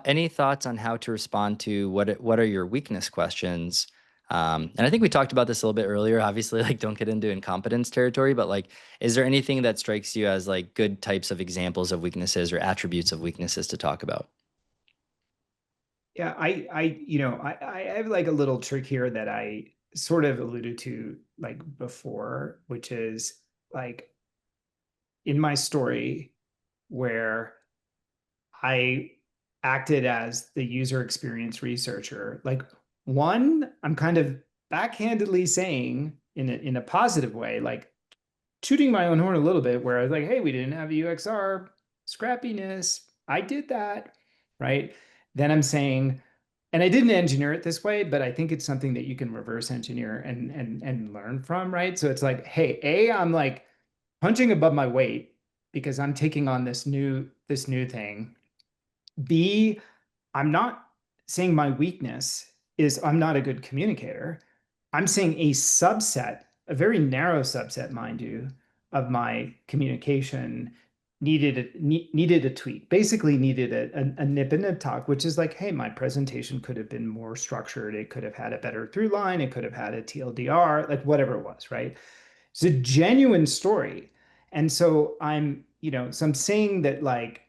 any thoughts on how to respond to what are your weakness questions? And I think we talked about this a little bit earlier. Obviously, like don't get into incompetence territory, but like, is there anything that strikes you as like good types of examples of weaknesses or attributes of weaknesses to talk about? Yeah, I have like a little trick here that I sort of alluded to like before, which is like in my story where I acted as the user experience researcher. Like one, I'm kind of backhandedly saying in a positive way, like tooting my own horn a little bit, where I was like, hey, we didn't have UXR scrappiness. I did that, right? Then I'm saying, and I didn't engineer it this way, but I think it's something that you can reverse engineer and learn from, right? So it's like, hey, I'm like punching above my weight because I'm taking on this new thing. B, I'm not saying my weakness is I'm not a good communicator. I'm saying a subset, a very narrow subset, mind you, of my communication needed a tweak. Basically, needed a nip and a tuck, which is like, hey, my presentation could have been more structured. It could have had a better through line. It could have had a TLDR, like whatever it was, right? It's a genuine story. And so so I'm saying that like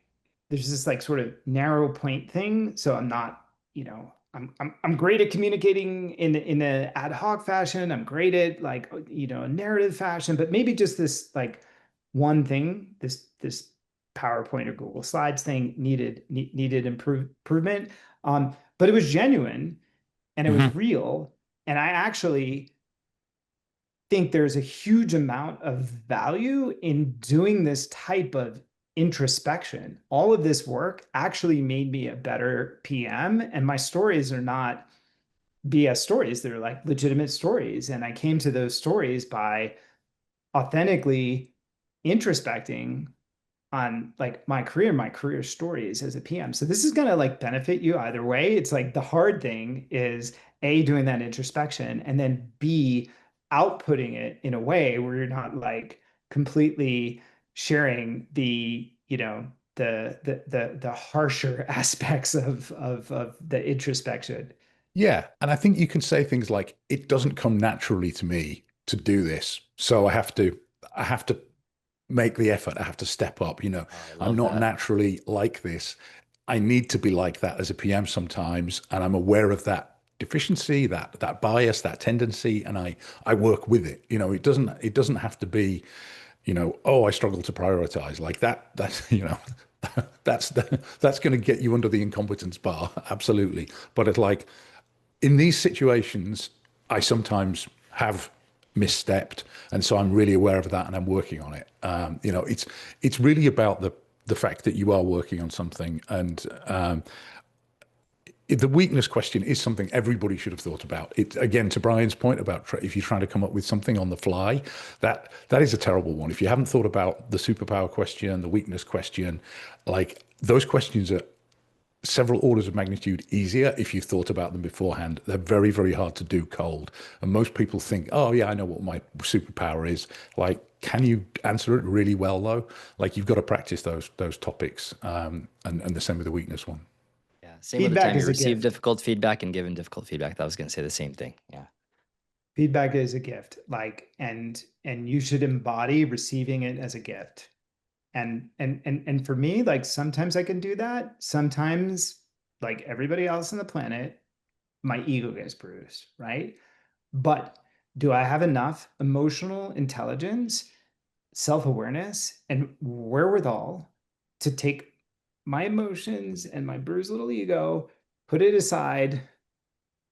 there's this like sort of narrow point thing. So I'm not, I'm great at communicating in a ad hoc fashion. I'm great at like, a narrative fashion, but maybe just this like one thing, this PowerPoint or Google Slides thing needed improvement. But it was genuine and it was Hmm. real. And I actually think there's a huge amount of value in doing this type of introspection. All of this work actually made me a better PM, and my stories are not BS stories. They're like legitimate stories. And I came to those stories by authentically introspecting on like my career stories as a PM. So this is going to like benefit you either way. It's like the hard thing is A, doing that introspection, and then B, outputting it in a way where you're not like completely sharing the harsher aspects of the introspection. Yeah, and I think you can say things like, "It doesn't come naturally to me to do this, so I have to make the effort. I have to step up. Oh, I I'm love not that. naturally like this. I need to be like that as a PM sometimes, and I'm aware of that deficiency, that bias, that tendency, and I work with it. It doesn't have to be, oh, I struggle to prioritize like that. That's that's that's going to get you under the incompetence bar, absolutely. But it's like in these situations, I sometimes have misstepped, and so I'm really aware of that, and I'm working on it. It's really about the fact that you are working on something, and the weakness question is something everybody should have thought about. It again, to Brian's point about if you're trying to come up with something on the fly, that is a terrible one. If you haven't thought about the superpower question, the weakness question, like those questions are several orders of magnitude easier if you've thought about them beforehand. They're very, very hard to do cold. And most people think, oh, yeah, I know what my superpower is. Like, can you answer it really well, though? Like, you've got to practice those topics. And the same with the weakness one. Yeah. Same with the Feedback time you is a receive gift. difficult feedback and given difficult feedback. I was going to say the same thing. Yeah. Feedback is a gift. Like, and you should embody receiving it as a gift. And for me, like sometimes I can do that. Sometimes, like everybody else on the planet, my ego gets bruised, right? But do I have enough emotional intelligence, self-awareness, and wherewithal to take my emotions and my bruised little ego, put it aside,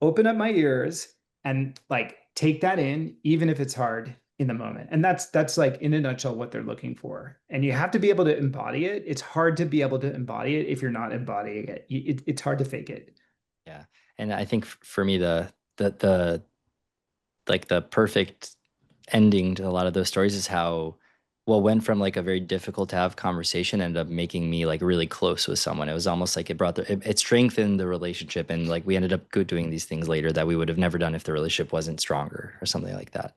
open up my ears, and like take that in, even if it's hard in the moment. And that's like in a nutshell what they're looking for. And you have to be able to embody it. It's hard to be able to embody it if you're not embodying it. It's hard to fake it. Yeah. And I think for me, the like the perfect ending to a lot of those stories is how what went from like a very difficult to have conversation ended up making me like really close with someone. It was almost like it strengthened the relationship, and like we ended up doing these things later that we would have never done if the relationship wasn't stronger or something like that.